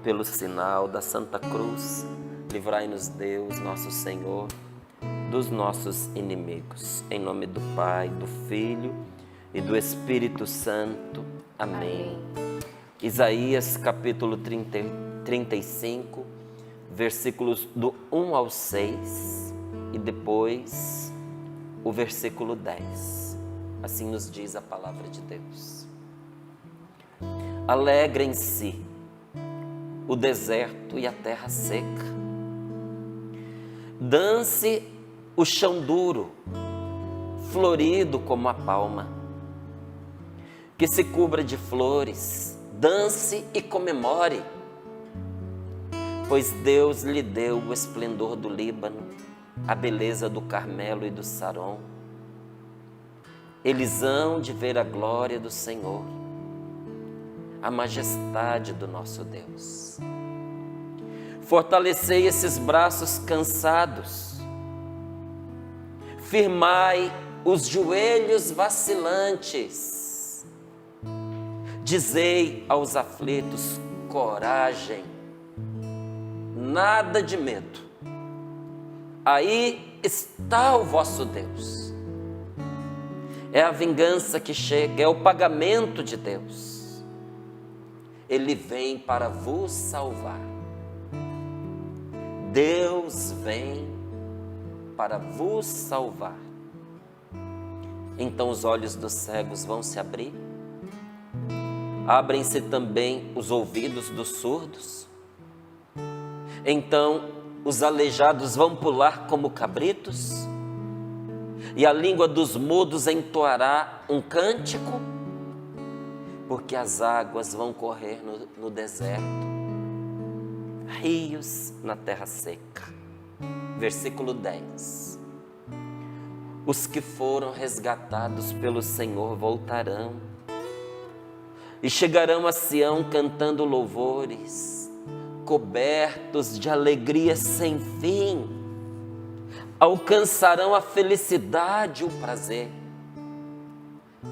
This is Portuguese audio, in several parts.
pelo sinal da Santa Cruz, livrai-nos Deus, nosso Senhor, dos nossos inimigos. Em nome do Pai, do Filho e do Espírito Santo. Amém. Isaías capítulo 35, versículos do 1 ao 6 e depois o versículo 10. Assim nos diz a palavra de Deus. Alegrem-se o deserto e a terra seca. Dance o chão duro, florido como a palma. Que se cubra de flores, dance e comemore. Pois Deus lhe deu o esplendor do Líbano, a beleza do Carmelo e do Saron. Eles hão de ver a glória do Senhor, a majestade do nosso Deus. Fortalecei esses braços cansados, firmai os joelhos vacilantes. Dizei aos aflitos: coragem, nada de medo. Aí está o vosso Deus. É a vingança que chega, é o pagamento de Deus. Ele vem para vos salvar. Deus vem para vos salvar. Então os olhos dos cegos vão se abrir. Abrem-se também os ouvidos dos surdos. Então os aleijados vão pular como cabritos. E a língua dos mudos entoará um cântico. Porque as águas vão correr no deserto, rios na terra seca. Versículo 10. Os que foram resgatados pelo Senhor voltarão e chegarão a Sião cantando louvores, cobertos de alegria sem fim. Alcançarão a felicidade e o prazer.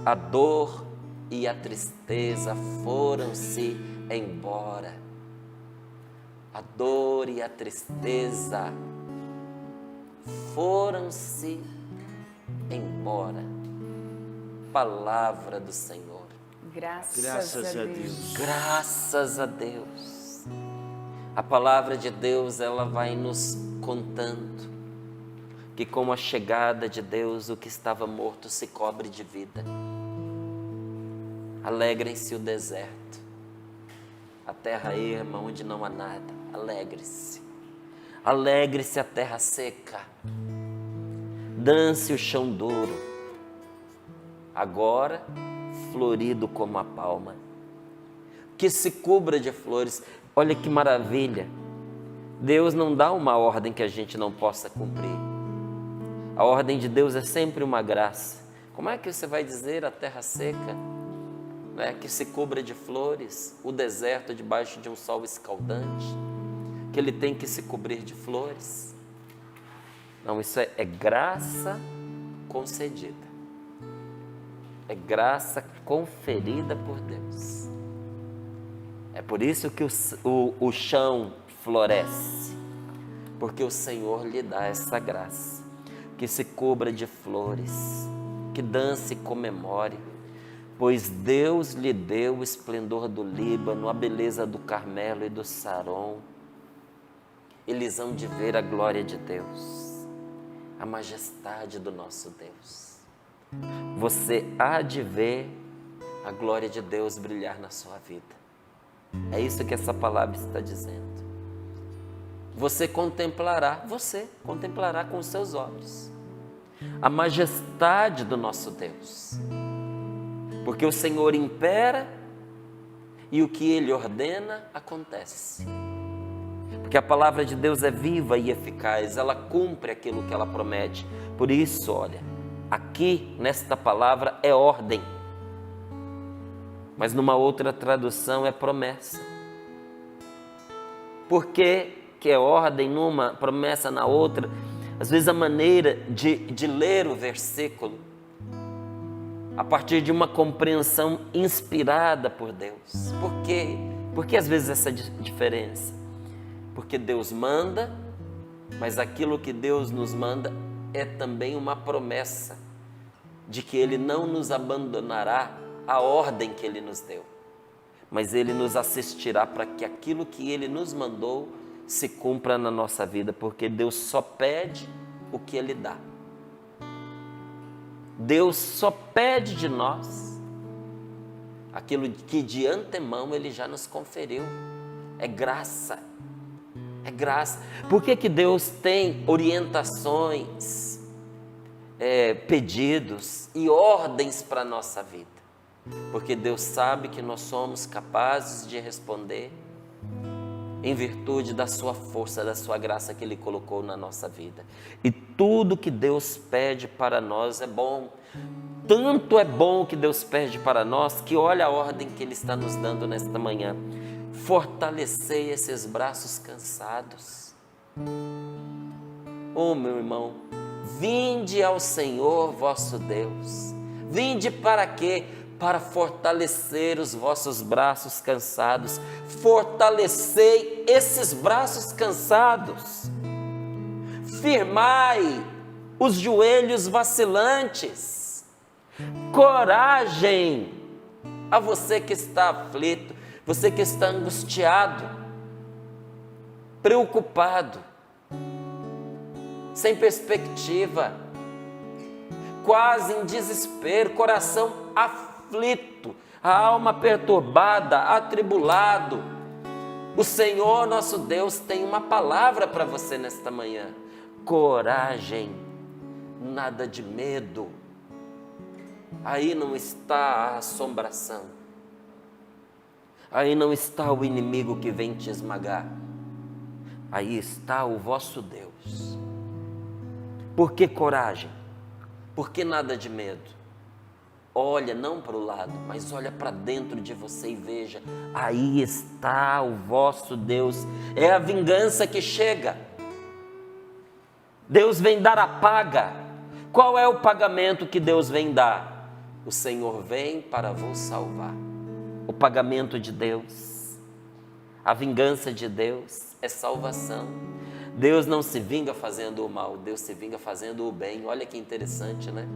A dor e a tristeza foram-se embora. A dor e a tristeza foram-se embora. Palavra do Senhor. Graças a Deus. Graças a Deus. A palavra de Deus, ela vai nos contando que com a chegada de Deus, o que estava morto se cobre de vida. Alegrem-se o deserto, a terra erma onde não há nada. Alegre-se. Alegre-se a terra seca. Dance o chão duro, agora florido como a palma. Que se cubra de flores. Olha que maravilha. Deus não dá uma ordem que a gente não possa cumprir. A ordem de Deus é sempre uma graça. Como é que você vai dizer a terra seca? Que se cubra de flores, o deserto debaixo de um sol escaldante, que ele tem que se cobrir de flores? Não, isso é graça concedida, é graça conferida por Deus. É por isso que o chão floresce, porque o Senhor lhe dá essa graça, que se cubra de flores, que dance e comemore. Pois Deus lhe deu o esplendor do Líbano, a beleza do Carmelo e do Saron. Eles hão de ver a glória de Deus, a majestade do nosso Deus. Você há de ver a glória de Deus brilhar na sua vida. É isso que essa palavra está dizendo. Você contemplará com os seus olhos a majestade do nosso Deus. Porque o Senhor impera e o que Ele ordena acontece. Porque a palavra de Deus é viva e eficaz, ela cumpre aquilo que ela promete. Por isso, olha, aqui nesta palavra é ordem, mas numa outra tradução é promessa. Por que é ordem numa, promessa na outra? Às vezes a maneira de ler o versículo, a partir de uma compreensão inspirada por Deus. Por que Por que às vezes essa diferença? Porque Deus manda, mas aquilo que Deus nos manda é também uma promessa de que Ele não nos abandonará a ordem que Ele nos deu, mas Ele nos assistirá para que aquilo que Ele nos mandou se cumpra na nossa vida, porque Deus só pede o que Ele dá. Deus só pede de nós aquilo que de antemão Ele já nos conferiu. É graça. É graça. Por que que Deus tem orientações, pedidos e ordens para a nossa vida? Porque Deus sabe que nós somos capazes de responder em virtude da sua força, da sua graça que Ele colocou na nossa vida. E tudo que Deus pede para nós é bom. Tanto é bom que Deus pede para nós, que olha a ordem que Ele está nos dando nesta manhã. Fortalecei esses braços cansados. Oh, meu irmão, vinde ao Senhor vosso Deus. Vinde para quê? Para fortalecer os vossos braços cansados. Fortalecei esses braços cansados. Firmai os joelhos vacilantes. Coragem a você que está aflito, você que está angustiado, preocupado, sem perspectiva, quase em desespero, coração aflito, a alma perturbada, atribulado. O Senhor nosso Deus tem uma palavra para você nesta manhã. Coragem, nada de medo. Aí não está a assombração. Aí não está o inimigo que vem te esmagar. Aí está o vosso Deus. Por que coragem? Por que nada de medo? Olha não para o lado, mas olha para dentro de você e veja. Aí está o vosso Deus. É a vingança que chega. Deus vem dar a paga. Qual é o pagamento que Deus vem dar? O Senhor vem para vos salvar. O pagamento de Deus, a vingança de Deus é salvação. Deus não se vinga fazendo o mal, Deus se vinga fazendo o bem. Olha que interessante, né?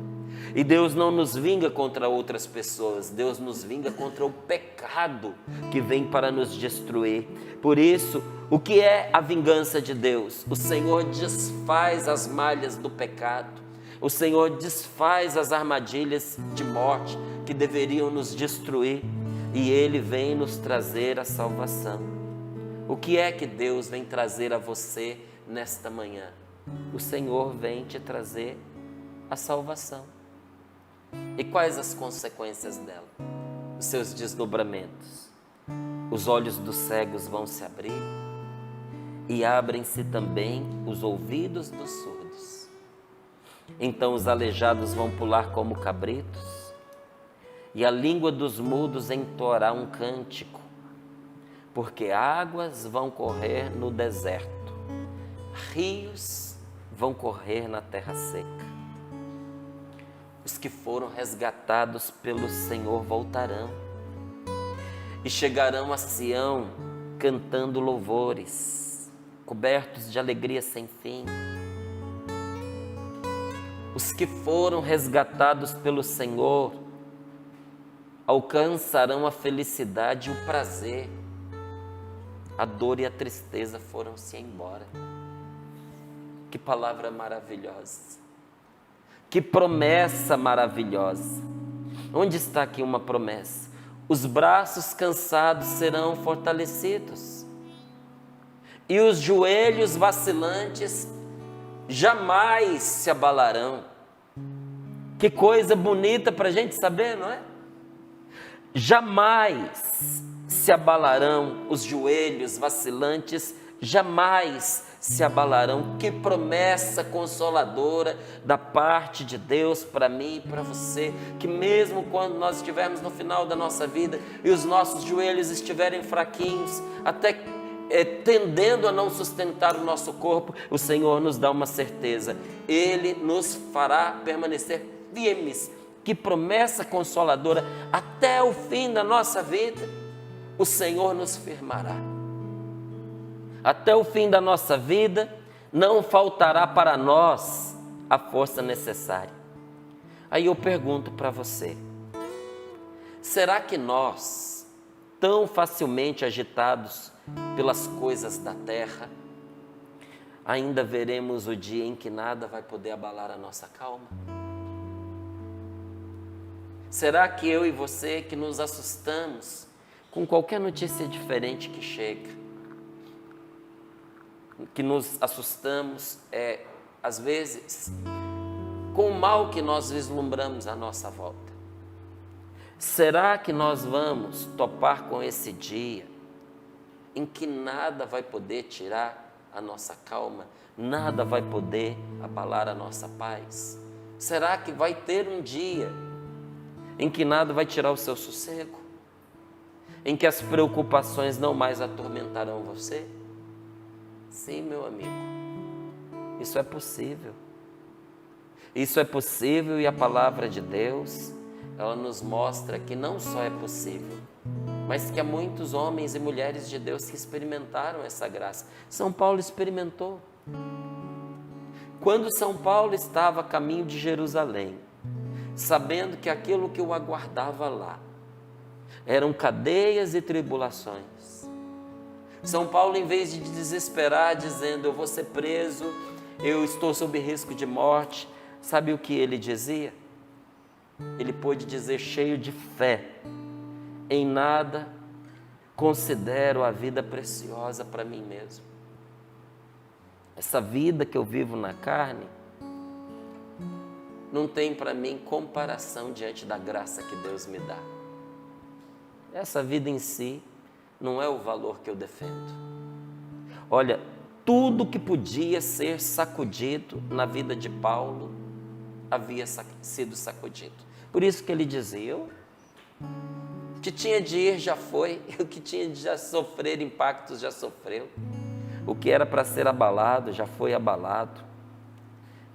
E Deus não nos vinga contra outras pessoas, Deus nos vinga contra o pecado que vem para nos destruir. Por isso, o que é a vingança de Deus? O Senhor desfaz as malhas do pecado, o Senhor desfaz as armadilhas de morte que deveriam nos destruir, e Ele vem nos trazer a salvação. O que é que Deus vem trazer a você nesta manhã? O Senhor vem te trazer a salvação. E quais as consequências dela? Os seus desdobramentos. Os olhos dos cegos vão se abrir e abrem-se também os ouvidos dos surdos. Então os aleijados vão pular como cabritos e a língua dos mudos entoará um cântico, porque águas vão correr no deserto, rios vão correr na terra seca. Os que foram resgatados pelo Senhor voltarão e chegarão a Sião cantando louvores, cobertos de alegria sem fim. Os que foram resgatados pelo Senhor alcançarão a felicidade e o prazer. A dor e a tristeza foram-se embora. Que palavra maravilhosa. Que promessa maravilhosa. Onde está aqui uma promessa? Os braços cansados serão fortalecidos e os joelhos vacilantes jamais se abalarão. Que coisa bonita para a gente saber, não é? Jamais se abalarão os joelhos vacilantes, jamais se abalarão. Que promessa consoladora da parte de Deus para mim e para você, que mesmo quando nós estivermos no final da nossa vida e os nossos joelhos estiverem fraquinhos, até tendendo a não sustentar o nosso corpo, o Senhor nos dá uma certeza: Ele nos fará permanecer firmes. Que promessa consoladora até o fim da nossa vida. o Senhor nos firmará. Até o fim da nossa vida, não faltará para nós a força necessária. Aí eu pergunto para você, será que nós, tão facilmente agitados pelas coisas da terra, ainda veremos o dia em que nada vai poder abalar a nossa calma? Será que eu e você que nos assustamos com qualquer notícia diferente que chega, que nos assustamos às vezes com o mal que nós vislumbramos à nossa volta? Será que nós vamos topar com esse dia em que nada vai poder tirar a nossa calma, nada vai poder abalar a nossa paz? Será que vai ter um dia em que nada vai tirar o seu sossego? Em que as preocupações não mais atormentarão você? Sim, meu amigo, isso é possível. Isso é possível, e a palavra de Deus, ela nos mostra que não só é possível, mas que há muitos homens e mulheres de Deus que experimentaram essa graça. São Paulo experimentou. Quando São Paulo estava a caminho de Jerusalém, sabendo que aquilo que o aguardava lá eram cadeias e tribulações, São Paulo, em vez de desesperar, dizendo eu vou ser preso, eu estou sob risco de morte, sabe o que ele dizia? Ele pôde dizer, cheio de fé, em nada considero a vida preciosa para mim mesmo. Essa vida que eu vivo na carne não tem para mim comparação diante da graça que Deus me dá. Essa vida em si não é o valor que eu defendo. Olha, tudo que podia ser sacudido na vida de Paulo havia sido sacudido. Por isso que ele dizia, o que tinha de ir já foi, o que tinha de já sofrer impactos já sofreu, o que era para ser abalado já foi abalado,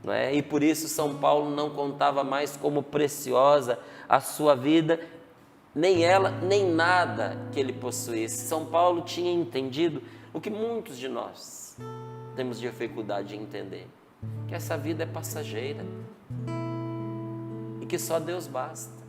não é? E por isso São Paulo não contava mais como preciosa a sua vida, nem ela, nem nada que ele possuísse. São Paulo tinha entendido o que muitos de nós temos dificuldade em entender, que essa vida é passageira e que só Deus basta.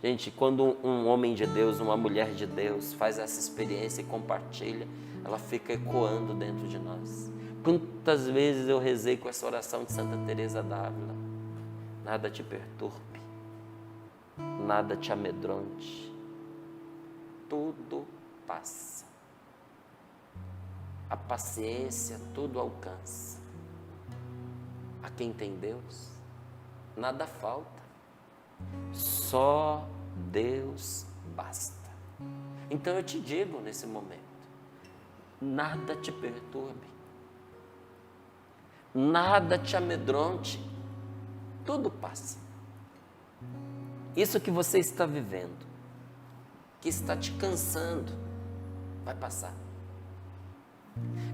Gente, quando um homem de Deus, uma mulher de Deus faz essa experiência e compartilha, ela fica ecoando dentro de nós. Quantas vezes eu rezei com essa oração de Santa Teresa d'Ávila: nada te perturbe, nada te amedronte, tudo passa. A paciência tudo alcança. A quem tem Deus, nada falta. Só Deus basta. Então eu te digo nesse momento, nada te perturbe, nada te amedronte, tudo passa. Isso que você está vivendo, que está te cansando, vai passar.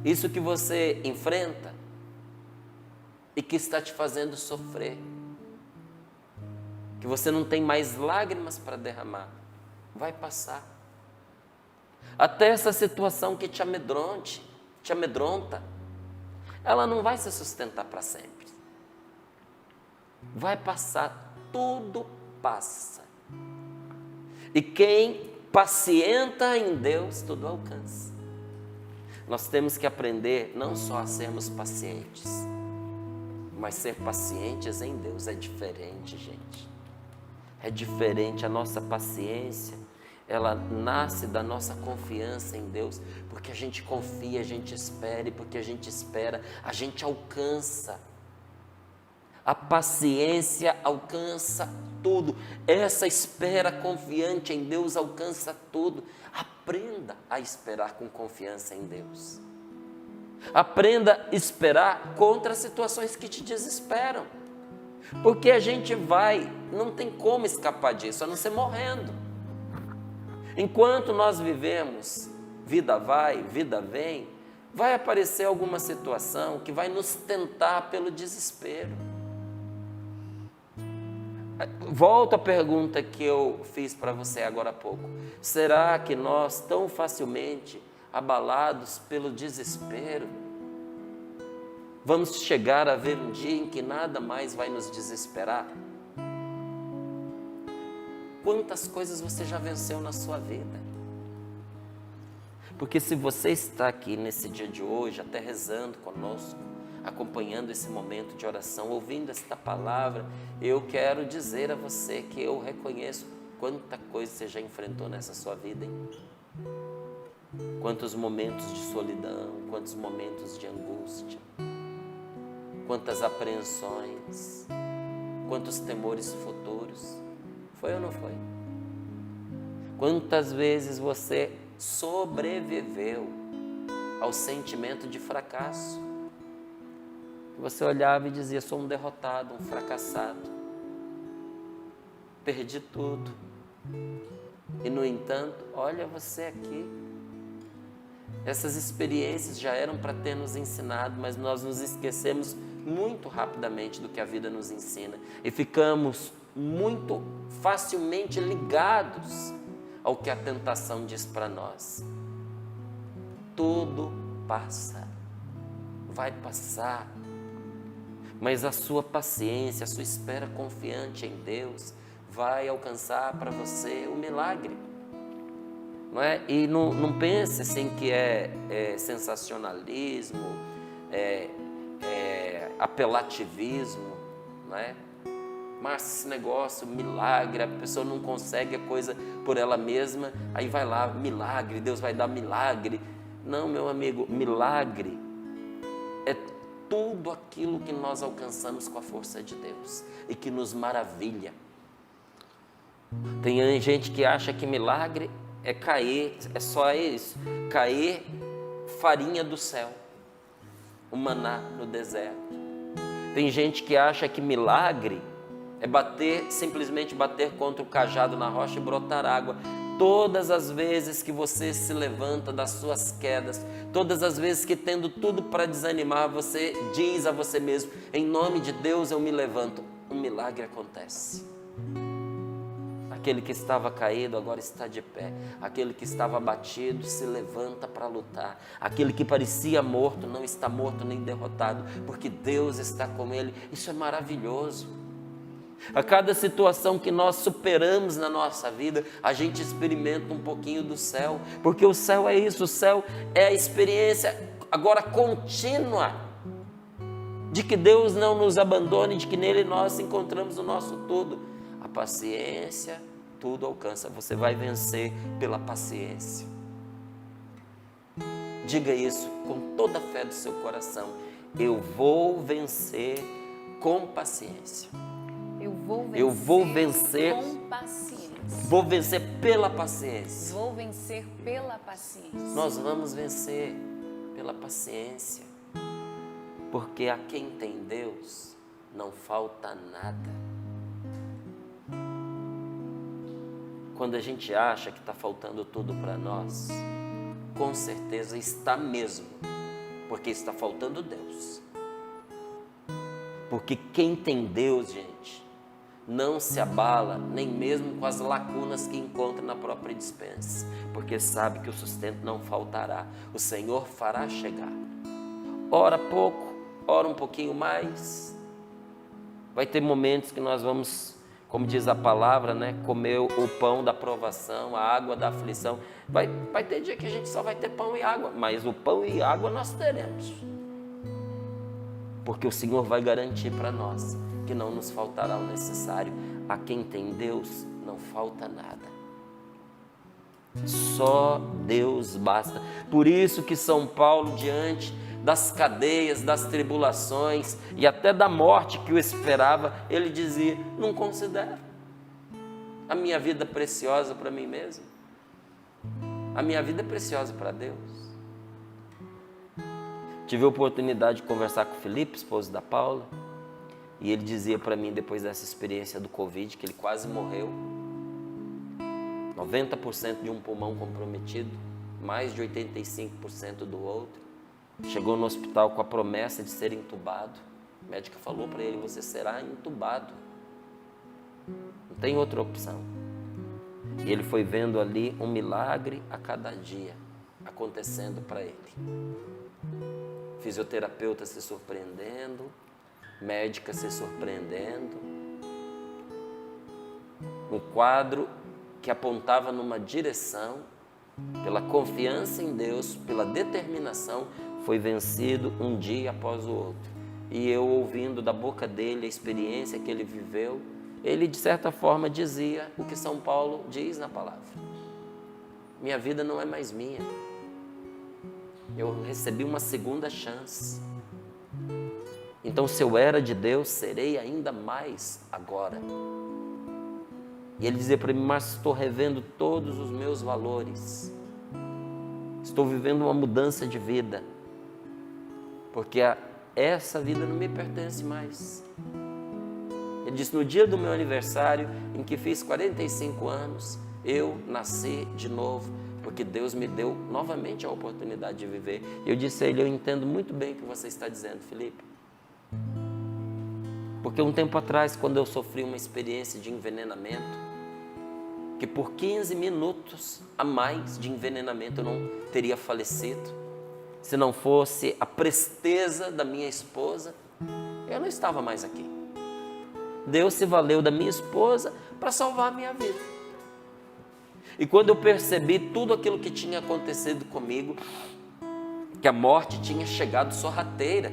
Isso que você enfrenta e que está te fazendo sofrer, que você não tem mais lágrimas para derramar, vai passar. Até essa situação que te amedronta, ela não vai se sustentar para sempre. Vai passar, tudo passa. E quem pacienta em Deus, tudo alcança. Nós temos que aprender não só a sermos pacientes, mas ser pacientes em Deus é diferente, gente. É diferente. A nossa paciência, ela nasce da nossa confiança em Deus, porque a gente confia, a gente espera, e porque a gente espera, a gente alcança. A paciência alcança tudo. Essa espera confiante em Deus alcança tudo. Aprenda a esperar com confiança em Deus. Aprenda a esperar contra situações que te desesperam. Porque a gente não tem como escapar disso, a não ser morrendo. Enquanto nós vivemos, vida vai, vida vem, vai aparecer alguma situação que vai nos tentar pelo desespero. Volto à pergunta que eu fiz para você agora há pouco. Será que nós, tão facilmente abalados pelo desespero, vamos chegar a ver um dia em que nada mais vai nos desesperar? Quantas coisas você já venceu na sua vida? Porque se você está aqui nesse dia de hoje, até rezando conosco, acompanhando esse momento de oração, ouvindo esta palavra, eu quero dizer a você que eu reconheço quanta coisa você já enfrentou nessa sua vida, hein? Quantos momentos de solidão, quantos momentos de angústia, quantas apreensões, quantos temores futuros. Foi ou não foi? Quantas vezes você sobreviveu ao sentimento de fracasso? Você olhava e dizia: sou um derrotado, um fracassado, perdi tudo. E no entanto, olha você aqui. Essas experiências já eram para ter nos ensinado, mas nós nos esquecemos muito rapidamente do que a vida nos ensina e ficamos muito facilmente ligados ao que a tentação diz para nós. Tudo passa, vai passar, mas a sua paciência, a sua espera confiante em Deus vai alcançar para você o milagre. Não é? E não pense assim que é sensacionalismo, apelativismo, não é? Mas esse negócio, milagre, a pessoa não consegue a coisa por ela mesma, aí vai lá, milagre, Deus vai dar milagre. Não, meu amigo, milagre é tudo aquilo que nós alcançamos com a força de Deus e que nos maravilha. Tem gente que acha que milagre é cair, é só isso, cair farinha do céu, o maná no deserto. Tem gente que acha que milagre é simplesmente bater contra o cajado na rocha e brotar água. Todas as vezes que você se levanta das suas quedas, todas as vezes que tendo tudo para desanimar, você diz a você mesmo: em nome de Deus eu me levanto, um milagre acontece. Aquele que estava caído agora está de pé. Aquele que estava abatido se levanta para lutar. Aquele que parecia morto não está morto nem derrotado, porque Deus está com ele. Isso é maravilhoso. A cada situação que nós superamos na nossa vida, a gente experimenta um pouquinho do céu, porque o céu é isso, o céu é a experiência agora contínua de que Deus não nos abandone, de que nele nós encontramos o nosso tudo. A paciência tudo alcança, você vai vencer pela paciência. Diga isso com toda a fé do seu coração: eu vou vencer com paciência. Eu vou vencer com paciência. Vou vencer pela paciência. Vou vencer pela paciência. Nós vamos vencer pela paciência, porque a quem tem Deus não falta nada. Quando a gente acha que está faltando tudo para nós, com certeza está mesmo, porque está faltando Deus. Porque quem tem Deus, gente, não se abala nem mesmo com as lacunas que encontra na própria despensa, porque sabe que o sustento não faltará, o Senhor fará chegar. Ora pouco, ora um pouquinho mais. Vai ter momentos que nós vamos, como diz a palavra, né, comer o pão da provação, a água da aflição. Vai ter dia que a gente só vai ter pão e água, mas o pão e água nós teremos, porque o Senhor vai garantir para nós que não nos faltará o necessário. A quem tem Deus não falta nada. Só Deus basta. Por isso que São Paulo, diante das cadeias, das tribulações e até da morte que o esperava, ele dizia: não considero a minha vida preciosa para mim mesmo. A minha vida é preciosa para Deus. Tive a oportunidade de conversar com o Felipe, esposo da Paula, e ele dizia para mim, depois dessa experiência do Covid, que ele quase morreu, 90% de um pulmão comprometido, mais de 85% do outro. Chegou no hospital com a promessa de ser entubado. A médica falou para ele: você será entubado. Não tem outra opção. E ele foi vendo ali um milagre a cada dia acontecendo para ele. Fisioterapeuta se surpreendendo, médica se surpreendendo. Um quadro que apontava numa direção, pela confiança em Deus, pela determinação, foi vencido um dia após o outro. E eu, ouvindo da boca dele a experiência que ele viveu, ele de certa forma dizia o que São Paulo diz na palavra: minha vida não é mais minha, eu recebi uma segunda chance. Então, se eu era de Deus, serei ainda mais agora. E ele dizia para mim: mas estou revendo todos os meus valores, estou vivendo uma mudança de vida, porque essa vida não me pertence mais. Ele disse: no dia do meu aniversário, em que fiz 45 anos, eu nasci de novo, porque Deus me deu novamente a oportunidade de viver. E eu disse a ele: eu entendo muito bem o que você está dizendo, Felipe. Porque um tempo atrás, quando eu sofri uma experiência de envenenamento, que por 15 minutos a mais de envenenamento eu não teria falecido, se não fosse a presteza da minha esposa, eu não estava mais aqui. Deus se valeu da minha esposa para salvar a minha vida. E quando eu percebi tudo aquilo que tinha acontecido comigo, que a morte tinha chegado sorrateira,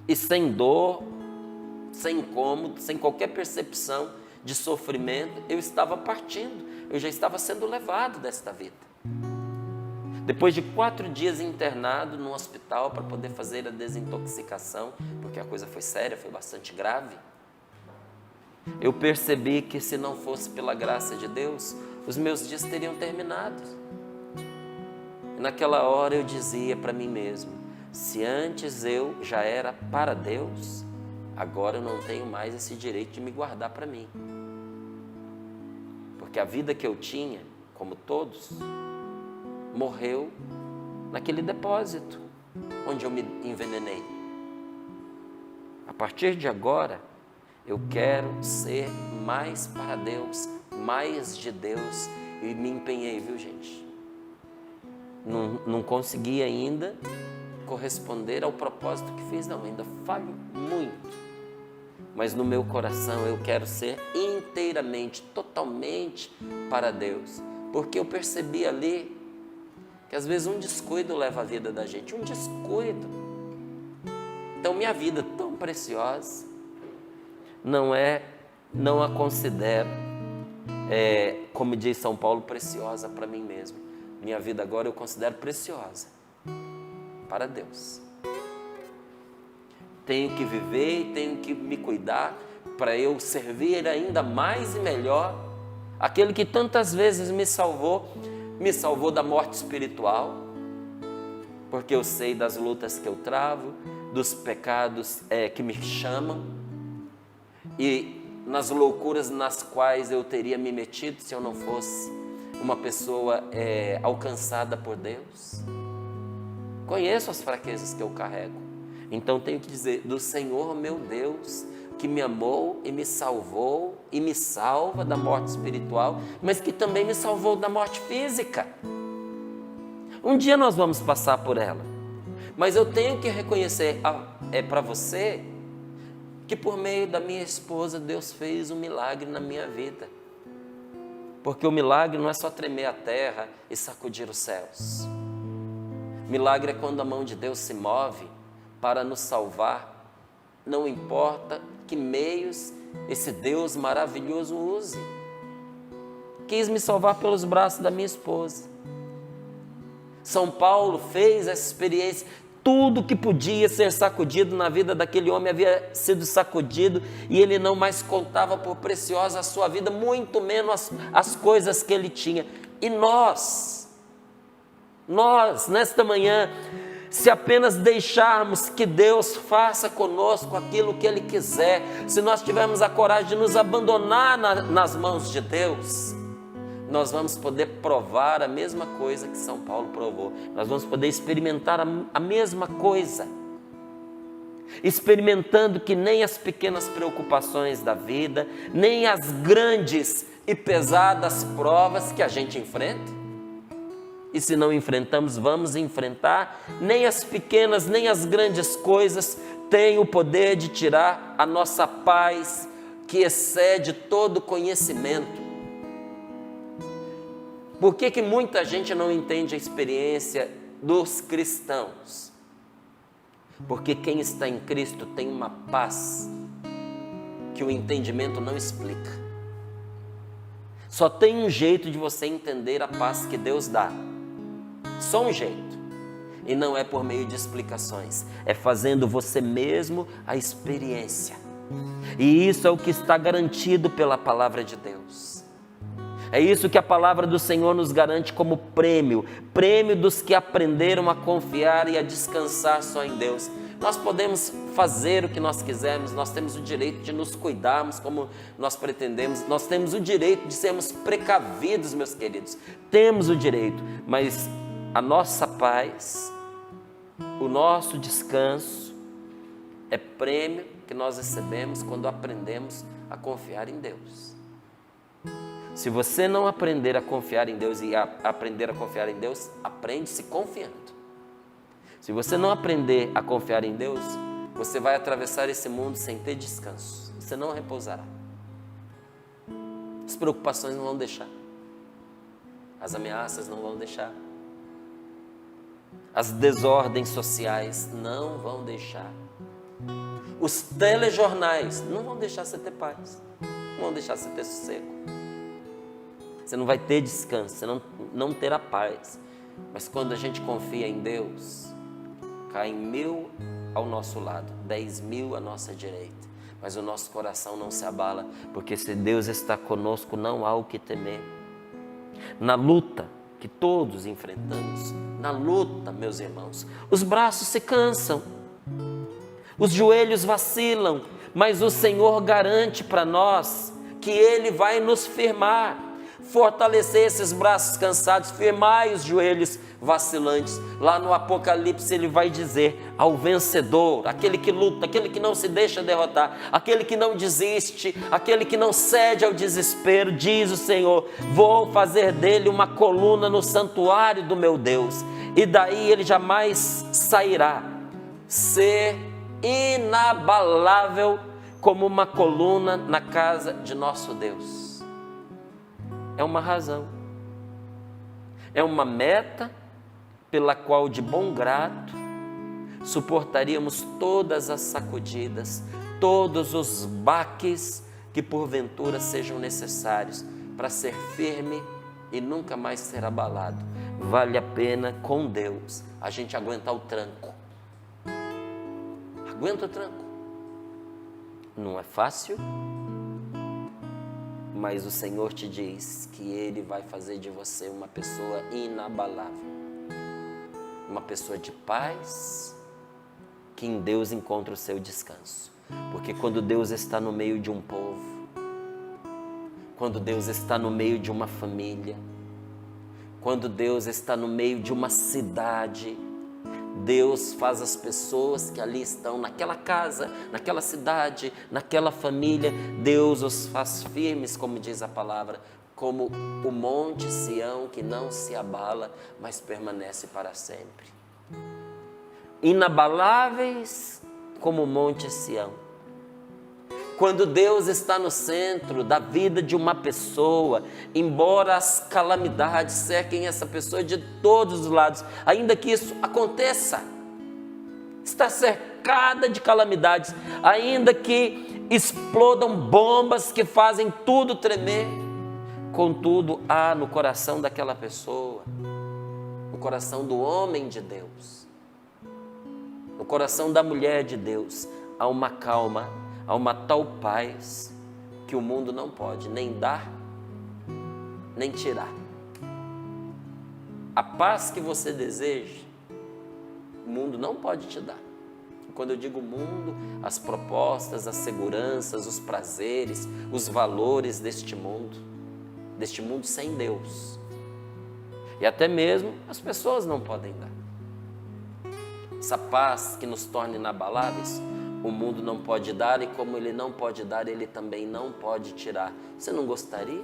e sem dor, sem incômodo, sem qualquer percepção de sofrimento, eu estava partindo, eu já estava sendo levado desta vida. Depois de 4 dias internado no hospital para poder fazer a desintoxicação, porque a coisa foi séria, foi bastante grave, eu percebi que se não fosse pela graça de Deus, os meus dias teriam terminado. E naquela hora eu dizia para mim mesmo: se antes eu já era para Deus, agora eu não tenho mais esse direito de me guardar para mim. Porque a vida que eu tinha, como todos, morreu naquele depósito onde eu me envenenei. A partir de agora, eu quero ser mais para Deus, mais de Deus, e me empenhei, viu, gente? Não consegui ainda corresponder ao propósito que fiz, não, ainda falho muito. Mas no meu coração eu quero ser inteiramente, totalmente para Deus, porque eu percebi ali que às vezes um descuido leva a vida da gente, um descuido. Então minha vida tão preciosa, não a considero, como diz São Paulo, preciosa para mim mesmo. Minha vida agora eu considero preciosa para Deus. Tenho que viver e tenho que me cuidar para eu servir ainda mais e melhor aquele que tantas vezes me salvou da morte espiritual, porque eu sei das lutas que eu travo, dos pecados que me chamam e nas loucuras nas quais eu teria me metido se eu não fosse uma pessoa alcançada por Deus. Conheço as fraquezas que eu carrego, então tenho que dizer do Senhor meu Deus, que me amou e me salvou e me salva da morte espiritual, mas que também me salvou da morte física. Um dia nós vamos passar por ela, mas eu tenho que reconhecer para você que por meio da minha esposa Deus fez um milagre na minha vida, porque o milagre não é só tremer a terra e sacudir os céus. Milagre é quando a mão de Deus se move para nos salvar, não importa que meios esse Deus maravilhoso use. Quis me salvar pelos braços da minha esposa. São Paulo fez essa experiência. Tudo que podia ser sacudido na vida daquele homem havia sido sacudido, e ele não mais contava por preciosa a sua vida, muito menos as coisas que ele tinha. E nós, nesta manhã, se apenas deixarmos que Deus faça conosco aquilo que Ele quiser, se nós tivermos a coragem de nos abandonar nas mãos de Deus, nós vamos poder provar a mesma coisa que São Paulo provou, nós vamos poder experimentar a mesma coisa. experimentando que nem as pequenas preocupações da vida, nem as grandes e pesadas provas que a gente enfrenta, e se não enfrentamos, vamos enfrentar, nem as pequenas, nem as grandes coisas têm o poder de tirar a nossa paz, que excede todo conhecimento. Por que muita gente não entende a experiência dos cristãos? Porque quem está em Cristo tem uma paz que o entendimento não explica. Só tem um jeito de você entender a paz que Deus dá. Só um jeito. E não é por meio de explicações. É fazendo você mesmo a experiência. E isso é o que está garantido pela palavra de Deus. É isso que a palavra do Senhor nos garante como prêmio. Prêmio dos que aprenderam a confiar e a descansar só em Deus. Nós podemos fazer o que nós quisermos, nós temos o direito de nos cuidarmos como nós pretendemos, nós temos o direito de sermos precavidos, meus queridos. Temos o direito, mas a nossa paz, o nosso descanso é prêmio que nós recebemos quando aprendemos a confiar em Deus. Se você não aprender a confiar em Deus e aprender a confiar em Deus, aprende-se confiando. Se você não aprender a confiar em Deus, você vai atravessar esse mundo sem ter descanso. Você não repousará. As preocupações não vão deixar. As ameaças não vão deixar. As desordens sociais não vão deixar. Os telejornais não vão deixar você ter paz. Não vão deixar você ter sossego. Você não vai ter descanso, você não terá paz. Mas quando a gente confia em Deus, caem 1000 ao nosso lado, 10.000 à nossa direita. Mas o nosso coração não se abala, porque se Deus está conosco, não há o que temer. Na luta que todos enfrentamos, na luta, meus irmãos, os braços se cansam, os joelhos vacilam, mas o Senhor garante para nós que Ele vai nos firmar, fortalecer esses braços cansados, firmar os joelhos vacilantes. Lá no Apocalipse Ele vai dizer ao vencedor, aquele que luta, aquele que não se deixa derrotar, aquele que não desiste, aquele que não cede ao desespero, diz o Senhor: vou fazer dele uma coluna no santuário do meu Deus, e daí ele jamais sairá, ser inabalável como uma coluna na casa de nosso Deus. É uma razão, é uma meta pela qual de bom grado suportaríamos todas as sacudidas, todos os baques que porventura sejam necessários para ser firme e nunca mais ser abalado. Vale a pena com Deus a gente aguentar o tranco. Aguenta o tranco. Não é fácil, mas o Senhor te diz que Ele vai fazer de você uma pessoa inabalável, uma pessoa de paz, que em Deus encontra o seu descanso. Porque quando Deus está no meio de um povo, quando Deus está no meio de uma família, quando Deus está no meio de uma cidade, Deus faz as pessoas que ali estão, naquela casa, naquela cidade, naquela família, Deus os faz firmes, como diz a palavra, como o monte Sião que não se abala, mas permanece para sempre. Inabaláveis como o monte Sião. Quando Deus está no centro da vida de uma pessoa, embora as calamidades cerquem essa pessoa de todos os lados, ainda que isso aconteça, está cercada de calamidades, ainda que explodam bombas que fazem tudo tremer, contudo, há no coração daquela pessoa, no coração do homem de Deus, no coração da mulher de Deus, há uma calma, há uma tal paz que o mundo não pode nem dar, nem tirar. A paz que você deseja, o mundo não pode te dar. Quando eu digo mundo, as propostas, as seguranças, os prazeres, os valores deste mundo sem Deus. E até mesmo as pessoas não podem dar. Essa paz que nos torna inabaláveis, o mundo não pode dar, e como ele não pode dar, ele também não pode tirar. Você não gostaria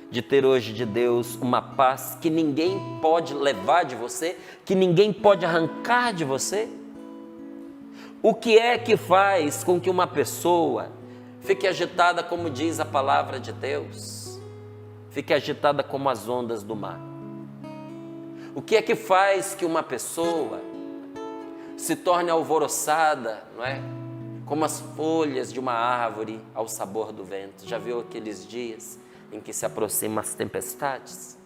de ter hoje de Deus uma paz que ninguém pode levar de você, que ninguém pode arrancar de você? O que é que faz com que uma pessoa fique agitada, como diz a palavra de Deus? Fique agitada como as ondas do mar. O que é que faz que uma pessoa se torne alvoroçada, não é? Como as folhas de uma árvore ao sabor do vento. Já viu aqueles dias em que se aproximam as tempestades?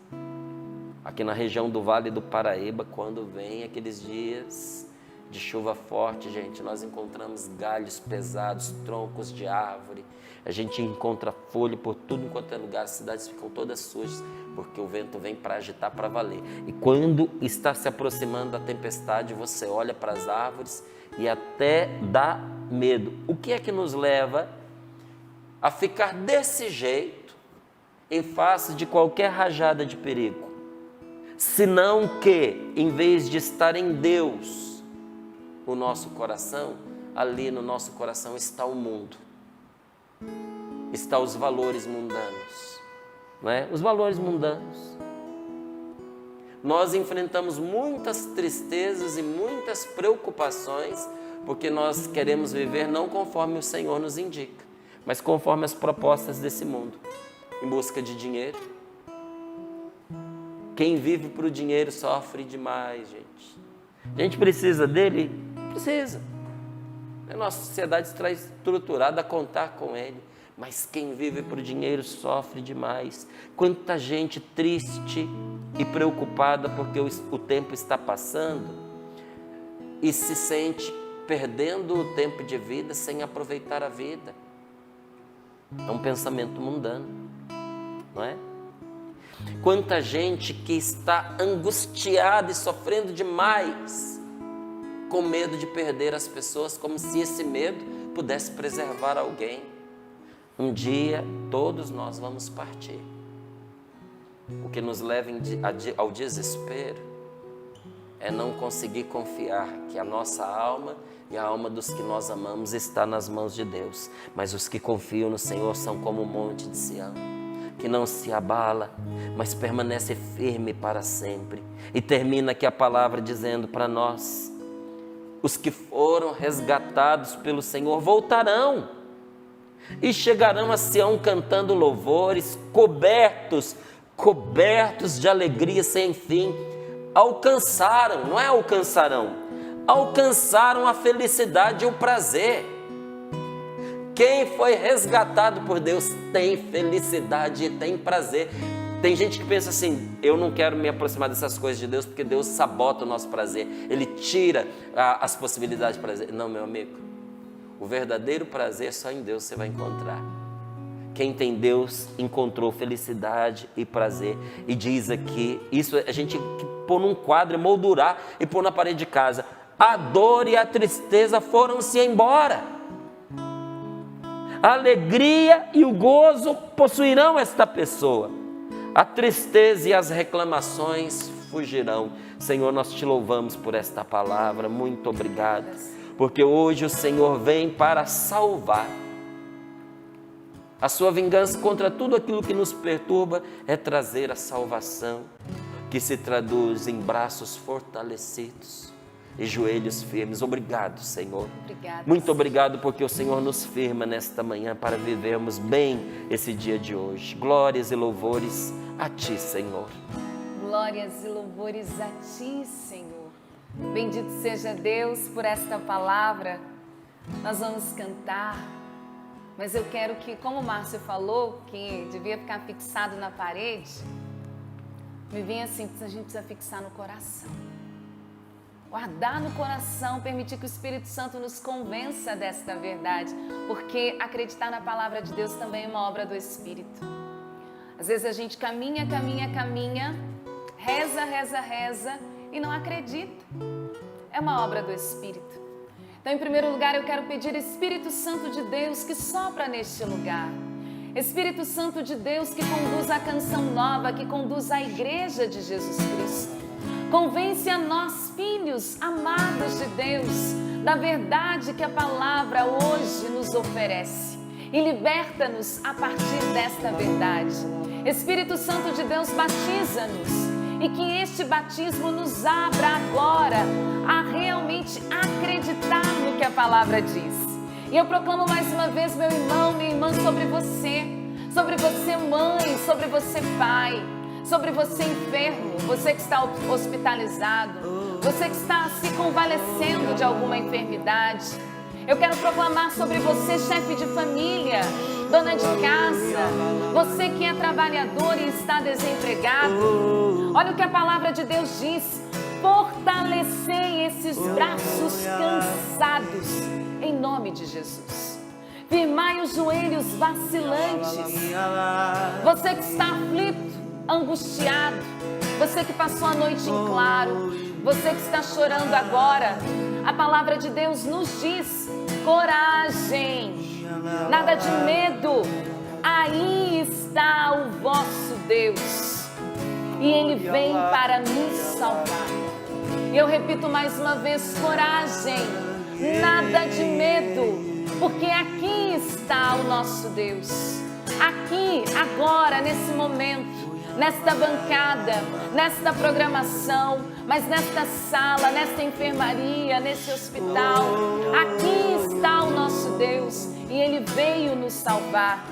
Aqui na região do Vale do Paraíba, quando vem aqueles dias de chuva forte, gente, nós encontramos galhos pesados, troncos de árvore. A gente encontra folha por tudo enquanto é lugar. As cidades ficam todas sujas, porque o vento vem para agitar, para valer. E quando está se aproximando a tempestade, você olha para as árvores e até dá medo. O que é que nos leva a ficar desse jeito em face de qualquer rajada de perigo? Senão que, em vez de estar em Deus, o nosso coração, ali no nosso coração está o mundo. Está os valores mundanos, não é? Os valores mundanos. Nós enfrentamos muitas tristezas e muitas preocupações porque nós queremos viver não conforme o Senhor nos indica, mas conforme as propostas desse mundo, em busca de dinheiro. Quem vive para o dinheiro sofre demais, gente. A gente precisa dele? Precisa. A nossa sociedade está estruturada a contar com ele. Mas quem vive por dinheiro sofre demais. Quanta gente triste e preocupada porque o tempo está passando e se sente perdendo o tempo de vida sem aproveitar a vida. É um pensamento mundano, não é? Quanta gente que está angustiada e sofrendo demais, com medo de perder as pessoas, como se esse medo pudesse preservar alguém. Um dia todos nós vamos partir. O que nos leva ao desespero é não conseguir confiar que a nossa alma e a alma dos que nós amamos está nas mãos de Deus. Mas os que confiam no Senhor são como o monte de Sião, que não se abala, mas permanece firme para sempre. E termina aqui a palavra dizendo para nós: os que foram resgatados pelo Senhor voltarão e chegarão a Sião cantando louvores, cobertos de alegria sem fim. Alcançaram, não é alcançarão, alcançaram a felicidade e o prazer. Quem foi resgatado por Deus tem felicidade e tem prazer. Tem gente que pensa assim: eu não quero me aproximar dessas coisas de Deus porque Deus sabota o nosso prazer, Ele tira as possibilidades de prazer. Não, meu amigo, o verdadeiro prazer só em Deus você vai encontrar. Quem tem Deus encontrou felicidade e prazer. E diz aqui, isso a gente pôr num quadro, moldurar e pôr na parede de casa: a dor e a tristeza foram-se embora. A alegria e o gozo possuirão esta pessoa. A tristeza e as reclamações fugirão. Senhor, nós te louvamos por esta palavra. Muito obrigado, porque hoje o Senhor vem para salvar. A sua vingança contra tudo aquilo que nos perturba é trazer a salvação, que se traduz em braços fortalecidos e joelhos firmes. Obrigado, Senhor. Obrigada, muito obrigado, porque o Senhor nos firma nesta manhã para vivermos bem esse dia de hoje. Glórias e louvores a Ti, Senhor. Glórias e louvores a Ti, Senhor. Bendito seja Deus por esta palavra. Nós vamos cantar, mas eu quero que, como o Márcio falou, que devia ficar fixado na parede, me vem assim: a gente precisa fixar no coração. Guardar no coração, permitir que o Espírito Santo nos convença desta verdade, porque acreditar na palavra de Deus também é uma obra do Espírito. Às vezes a gente caminha, reza e não acredita. É uma obra do Espírito. Então, em primeiro lugar, eu quero pedir Espírito Santo de Deus que sopra neste lugar. Espírito Santo de Deus que conduz a canção nova, que conduz a igreja de Jesus Cristo. Convence a nós, filhos amados de Deus, da verdade que a palavra hoje nos oferece e liberta-nos a partir desta verdade. Espírito Santo de Deus, batiza-nos e que este batismo nos abra agora a realmente acreditar no que a palavra diz. E eu proclamo mais uma vez, meu irmão, minha irmã, sobre você mãe, sobre você pai, sobre você enfermo, você que está hospitalizado, você que está se convalescendo de alguma enfermidade. Eu quero proclamar sobre você, chefe de família, dona de casa, você que é trabalhador e está desempregado. Olha o que a palavra de Deus diz: fortalecei esses braços cansados, em nome de Jesus. Firmai os joelhos vacilantes. Você que está aflito, angustiado, você que passou a noite em claro, você que está chorando agora, a palavra de Deus nos diz: coragem, nada de medo, aí está o vosso Deus e Ele vem para nos salvar. E eu repito mais uma vez: coragem, nada de medo, porque aqui está o nosso Deus, aqui, agora, nesse momento, nesta bancada, nesta programação, mas nesta sala, nesta enfermaria, nesse hospital, aqui está o nosso Deus e Ele veio nos salvar.